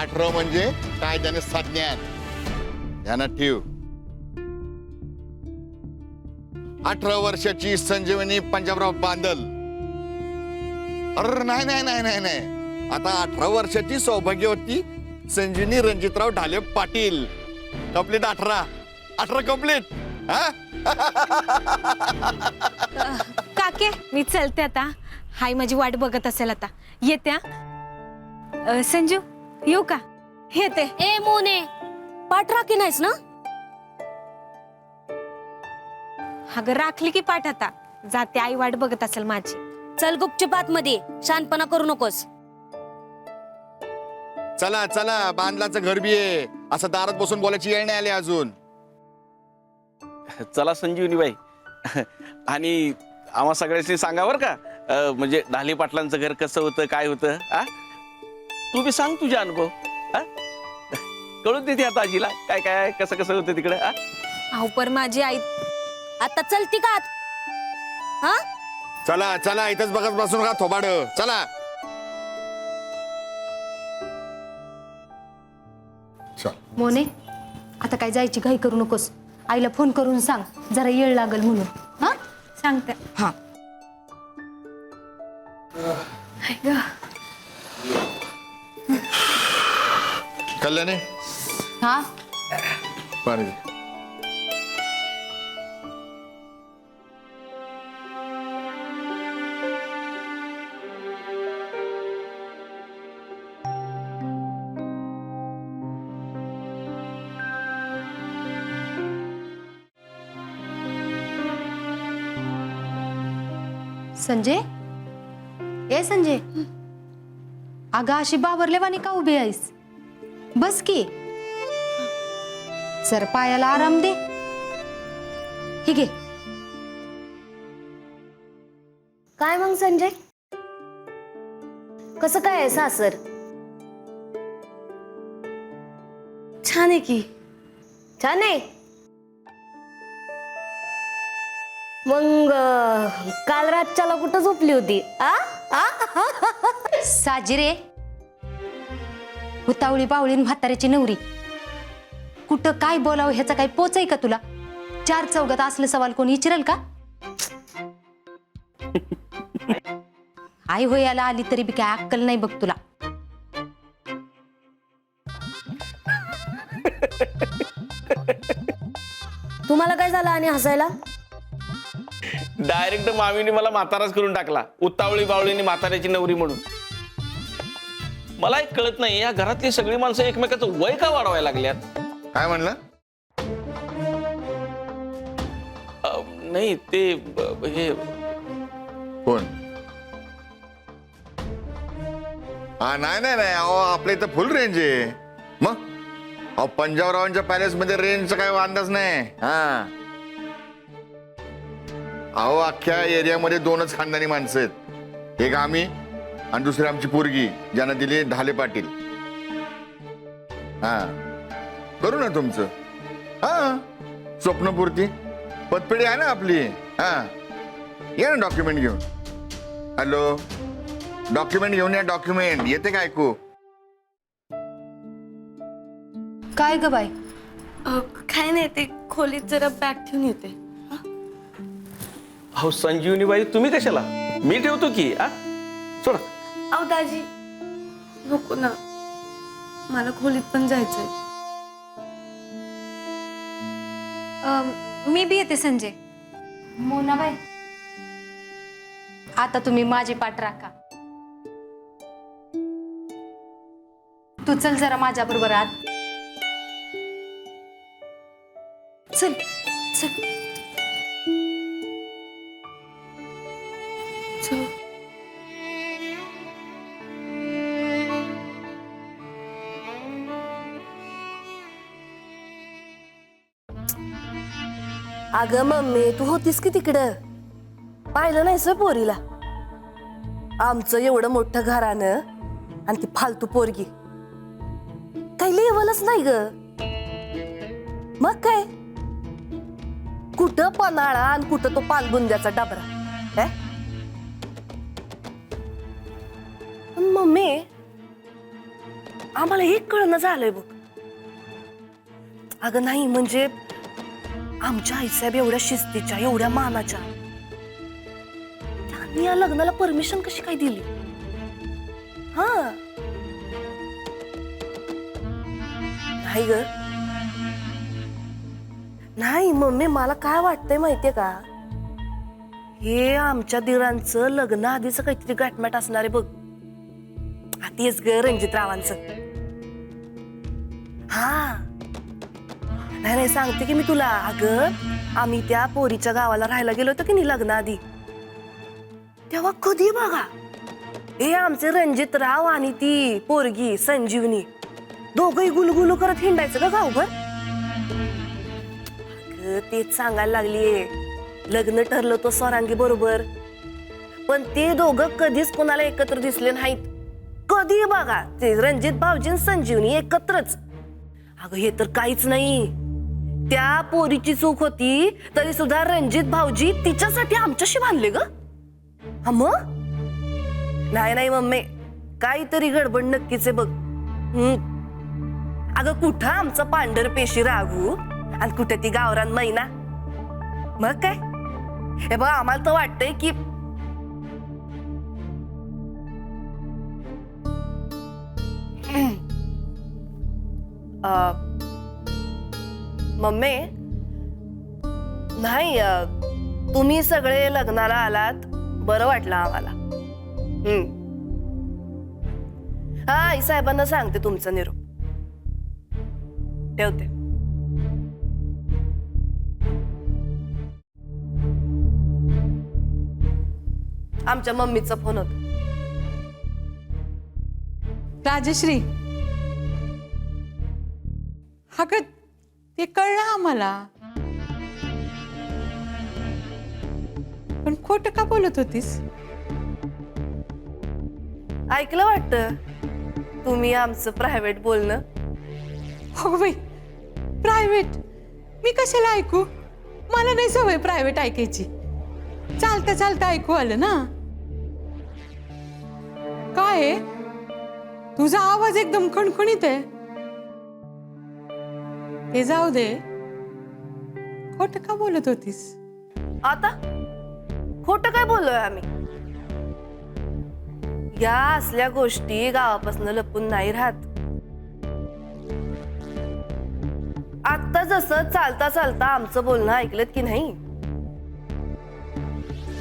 18 म्हणजे काय त्याने सज्ञान. ध्यानात ठेव. 18 वर्षाची संजीवनी पंजाबराव बांदल. अरे नाही नाही नाही नाही नाही, आता 18 वर्षाची सौभाग्यवती संजीवनी रणजितराव ढाले पाटील. Complete 18 complete. काके मी चलते आता. हाय माझी वाट बघत असेल आता. येत्या संजू येऊ का? येते. ए मोने, पाठ राखी नाहीस ना? अगं राखली की पाठ आता. जाते, आई वाट बघत असेल माझी. चल गुपचूप आतमध्ये, शानपणा करू नकोस. चला चला, बांधलाचं घर बी आहे. असं दारात बसून बोलायची वेळ नाही आली अजून. चला संजीवनी बाई. आणि आम्हा सगळ्यांनी सांगा बरं का, म्हणजे ढाले पाटलांचं घर कसं होतं, काय होतं. तू बी सांग तुझा अनुभव. कळून देते आता आजीला काय काय कसं कसं होतं तिकडे. अहो पर माझी आई आता चलती का आत? हा? चला चला, इथंच बघत बसून का थोबाड. चला मोने, आता काय जायची घाई करू नकोस. आईला फोन करून सांग जरा येळ लागल म्हणून. हा, सांगते. हा. कल्याणी, हा, पाणी दे. संजय, ए संजय, अगं अशी बाबरलेवानी का उभी आहेस? बस की, सर पायाला आराम दे. ही घे. काय मग संजय, कसं काय आहे सासर? छान आहे की. छान आहे. मग काल रातच्याला कुठं झोपली होती? साजिरे, हुतावळी बावळीन म्हाताऱ्याची नवरी. कुठं काय बोलावं ह्याचा काय पोच आहे का तुला? 4 चौघात असले सवाल कोणी विचारेल का? आई होयाला आली तरी बी काय अक्कल नाही बघ तुला. तुम्हाला काय झालं आणि हसायला? डायरेक्ट मामीने मला म्हाताराच करून टाकला. उतावळी बावळीने म्हाताऱ्याची नवरी म्हणून. मला एक कळत नाही, या घरातली सगळी माणसं एकमेकाचं वय का वाढवायला लागल्यात? काय म्हणलं? नाही ते हे कोण? हा नाही नाही नाही, अहो आपल्या इथं फुल रेंज आहे. मग अहो पंजाबरावांच्या पॅलेस मध्ये रेंजचा काय अंदाज नाही. हा, अहो अख्ख्या एरियामध्ये 2च खानदानी माणसं आहेत. एक आम्ही आणि दुसरी आमची पोरगी ज्यानं दिली ढाले पाटील. हा करू ना तुमचं. हा स्वप्नपूर्ती पतपेढी आहे ना आपली. हा ये ना डॉक्युमेंट घेऊन. हॅलो डॉक्युमेंट घेऊन या. डॉक्युमेंट येते का ऐकू? काय ग बाई? काय नाही, ते खोलीत जरा बॅग ठेवून येते. अहो संजीवनीबाई तुम्ही कशाला? मी ठेवतो की. सोडा. अहो दाजी नको ना, मला खोलीत पण जायचंय. मी बी येते संजय. मोनाबाई आता तुम्ही माझी पाठ राखा. तू चल जरा माझ्या बरोबर आत. चल चल चल. अगं मम्मी तू होतीस की तिकडं? पाहिलं नाहीस पोरीला? आमचं एवढं मोठं घरानं आणि ती फालतू पोरगी काही लेवलच नाही ग. मग काय कुठं पन्हाळा आणि कुठं तो पानबुंद्याचा डबरा. पण मम्मी आम्हाला हे कळणं झालंय बघ. अगं नाही म्हणजे आमच्या आईसाहेब एवढ्या शिस्तीच्या एवढ्या मानाच्या, त्यांनी या लग्नाला परमिशन कशी काय दिली? हा नाही ग नाही मम्मी, मला काय वाटतंय माहितीये का, हे आमच्या दिरांचं लग्न आधीच काहीतरी गाठमॅट असणार आहे बघ. तेच ग रणजितरावांचं. हा नाही नाही सांगते की मी तुला. अगं आम्ही त्या पोरीच्या गावाला राहायला गेलो होतो की नाही लग्नाआधी, तेव्हा कधी बघा हे आमचे रणजितराव आणि ती पोरगी संजीवनी दोघही गुलगुलू करत हिंडायचं का गावभर. तेच सांगायला लागलीये, लग्न ठरलं तो स्वरांगी बरोबर, पण ते दोघं कधीच कोणाला एकत्र दिसले नाहीत. कधी बघा ते रणजित भाऊजी आणि संजीवनी एकत्रच. अगं हे तर काहीच नाही, त्या पोरीची चूक होती तरी सुद्धा रणजित भाऊजी तिच्यासाठी आमच्याशी बांधले ग. हा मग नाही नाही मम्मी, काहीतरी गडबड नक्कीच आहे बघ. अगं कुठं आमचं पांढर पेशी राघू आणि कुठे ती गावरान मैना. मग काय हे बघ आम्हाला तर वाटतंय की मम्मी नाही तुम्ही सगळे लग्नाला आलात बरं वाटलं आम्हाला. हा आई साहेबांना सांगते तुमचा निरोप. ठेवते. आमच्या मम्मीचा फोन होता. राजश्री हा का ते कळलं आम्हाला, पण खोटं का बोलत होतीस? ऐकलं वाटतं तुम्ही आमचं प्रायव्हेट बोलणं. हो बाई प्रायव्हेट मी कशाला ऐकू? मला नाही सवय प्रायव्हेट ऐकायची. चालता चालता ऐकू आलं ना. काय आहे? तुझा आवाज एकदम खणखणीत आहे. ते जाऊ दे, खोटं का बोलत होतीस? आता खोटं काय बोललोय आम्ही? या असल्या गोष्टी गावापासून लपून नाही राहत. आता जसं चालता चालता आमचं बोलणं ऐकलं की नाही,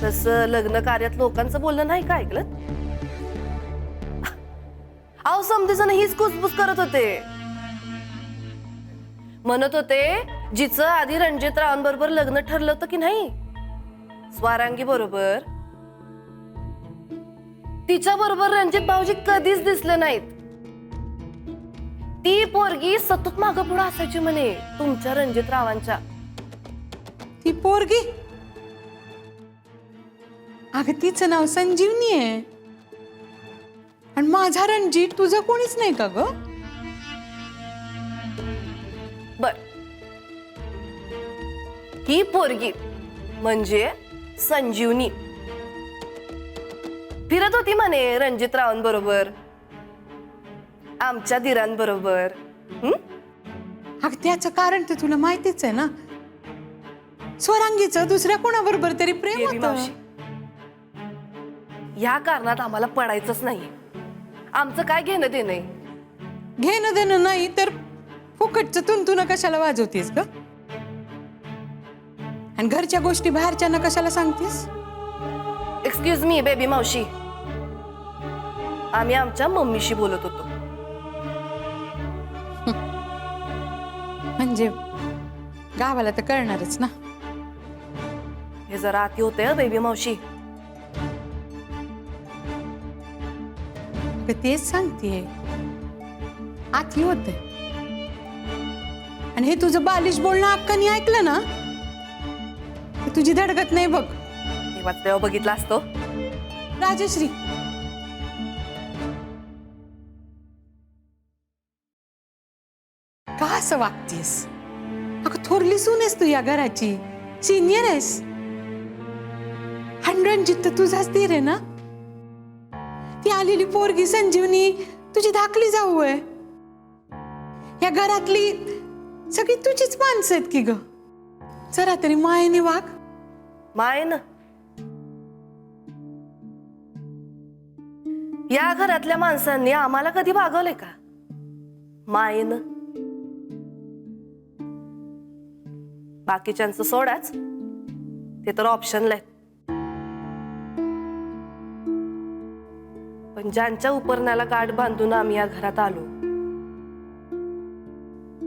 तसं लग्न कार्यात लोकांचं बोलणं नाही का ऐकलं? अहो समधी जण हीच कुसबुस करत होते. म्हणत होते जिचं आधी रणजितरावांबरोबर लग्न ठरलं होतं की नाही स्वारांगी बरोबर, तिच्या बरोबर रणजित भाऊजी कधीच दिसले नाहीत. ती पोरगी सतत मागं पुढं असायची म्हणे तुमच्या रणजितरावांच्या. ती पोरगी अगं तिचं नाव संजीवनी आहे. आणि माझा रणजित तुझं कोणीच नाही का ग? बर, ही पोरगी म्हणजे संजीवनी फिरत होती म्हणे रणजितरावांबरोबर, आमच्या दिरांबरोबर. अगं त्याचं कारण तर तुला माहितीच आहे ना. स्वरांगीचं दुसऱ्या कोणाबरोबर तरी प्रेम देवी होतं. मावशी, या कारणात आम्हाला पडायचंच नाहीये. आमचं काय घेणं देणं आहे? घेणं देणं नाही तर फुकटचं तुंतुन कशाला वाजवतेस ग? आणि घरच्या गोष्टी बाहेरच्यांना कशाला सांगतेस? एक्सक्यूज मी बेबी मावशी, आम्ही आमच्या मम्मीशी बोलत होतो. म्हणजे गावाला तर कळणारच ना. हे जरा अति होते बेबी मावशी. तेच सांगतेय, आती होत. आणि हे तुझं बालिश बोलणं अक्कानी ऐकलं ना, तर तुझी धडकत नाही बघ. तेव्हा बघितला असतो. राजश्री, का असं वागतेस? अगं थोरली सून आहेस तू या घराची, सिनियर आहेस. रणजित तर तुझाच धीर आहे ना. ती आलेली पोरगी संजीवनी तुझी धाकली जाऊ आहे. या घरातली सगळी तुझीच माणसं आहेत की ग. जरा तरी मायेने वाग. मायेनं? या घरातल्या माणसांनी आम्हाला कधी भागवले का मायेनं? बाकीच्यांचं सोडाच, ते तर ऑप्शनला आहेत. पण ज्यांच्या उपरण्याला गाठ बांधून आम्ही या घरात आलो,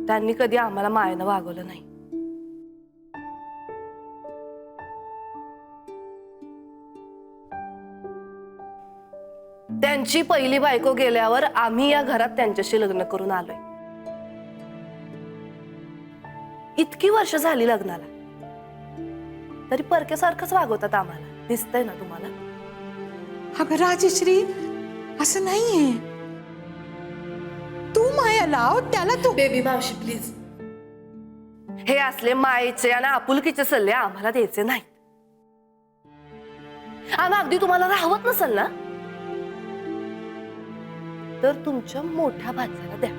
त्यांनी कधी आम्हाला मायेनं वागवलं नाही. त्यांची पहिली बायको गेल्यावर आम्ही या घरात त्यांच्याशी लग्न करून आलोय. इतकी वर्ष झाली लग्नाला, तरी परक्यासारखंच वागवतात आम्हाला. दिसतंय ना तुम्हाला? अगं राजश्री, असं नाहीये. तू माया लाव त्याला. तू बेबी मावशी प्लीज, हे असले मायेचे आणि आपुलकीचे सल्ले आम्हाला द्यायचे नाहीत. आणि अगदी तुम्हाला राहवत नसेल ना, तर तुमच्या मोठ्या भाच्याला द्या.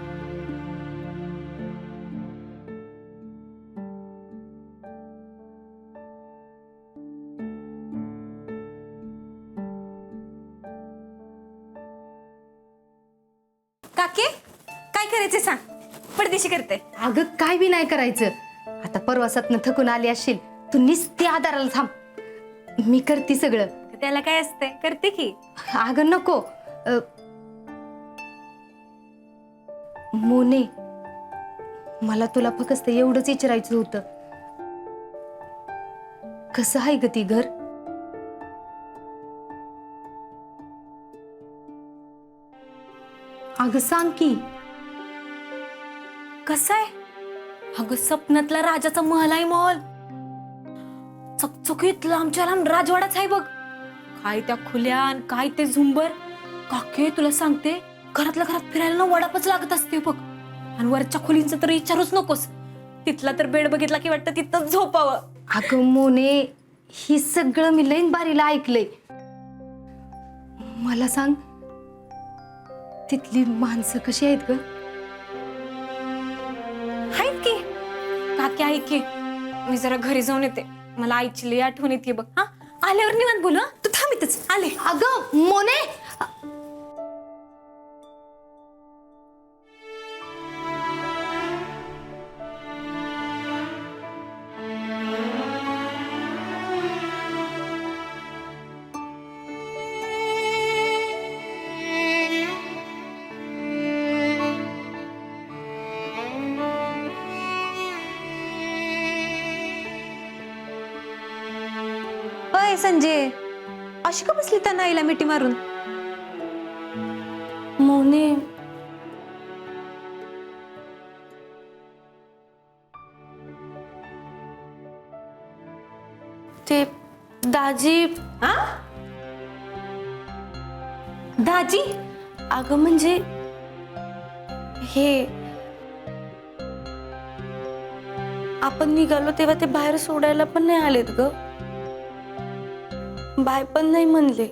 काके, काय करायचे सांग, पडदेशी करते. अगं काय बी नाही करायचं. आता परवासातनं थकून आली असशील, तू निस्ती आधाराला थांब, मी करते सगळं. त्याला काय असते, करते की. अगं नको. मोने, मला तुला फक्त एवढंच विचारायचं होतं, कसं आहे ग ती घर? अगं सांग की. कसं आहे? अगं स्वप्नातला राजाचा महल आहे. महल चकचकीत लांबच्या लांब राजवाडाच आहे बघ. काय त्या खुल्या आणि काय ते झुंबर. काके तुला सांगते, घरातल्या घरात फिरायला ना वडापच लागत असते बघ. आणि वरच्या खोलींचं तर विचारूच नकोस. तिथला तर बेड बघितला की वाटतं तिथंच झोपावं. अगं मोने, ही सगळं मी लईन बारीला ऐकलंय. मला सांग, तिथली माणसं कशी आहेत ग? आहेत की. काकी आहे की. मी जरा घरी जाऊन येते, मला आईची लई आठवण येते बघ. हा, आल्यावर निवांत बोल. तू थांबितच आले. अगं मोने, अय संजय, अशी का बसली त्या नाईला मिठी मारून? मोने, ते दाजी. दाजी, अगं म्हणजे हे आपण निघालो तेव्हा ते बाहेर सोडायला पण नाही आलेत ग. बाय पण नाही म्हणले.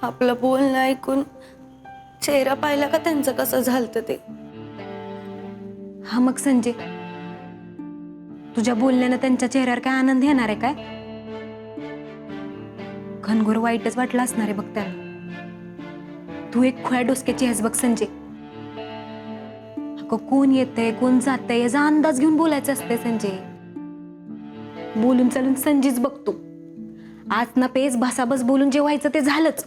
आपलं बोलणं ऐकून चेहरा पाहिला का त्यांचं कसं झालतं ते. हा मग संजय, तुझ्या बोलण्यानं त्यांच्या चेहऱ्यावर काय आनंद येणार आहे काय? घनघोर वाईटच वाटलं असणार आहे बघ त्यांना. तू एक खुळ्या डोसक्याची आहेस बघ संजय. अगं कोण येतंय कोण जातंय याचा अंदाज घेऊन बोलायचं असतंय संजय. बोलून चालून संजीच बघतो. आज ना पेस भासाबस बोलून जे व्हायचं ते झालंच.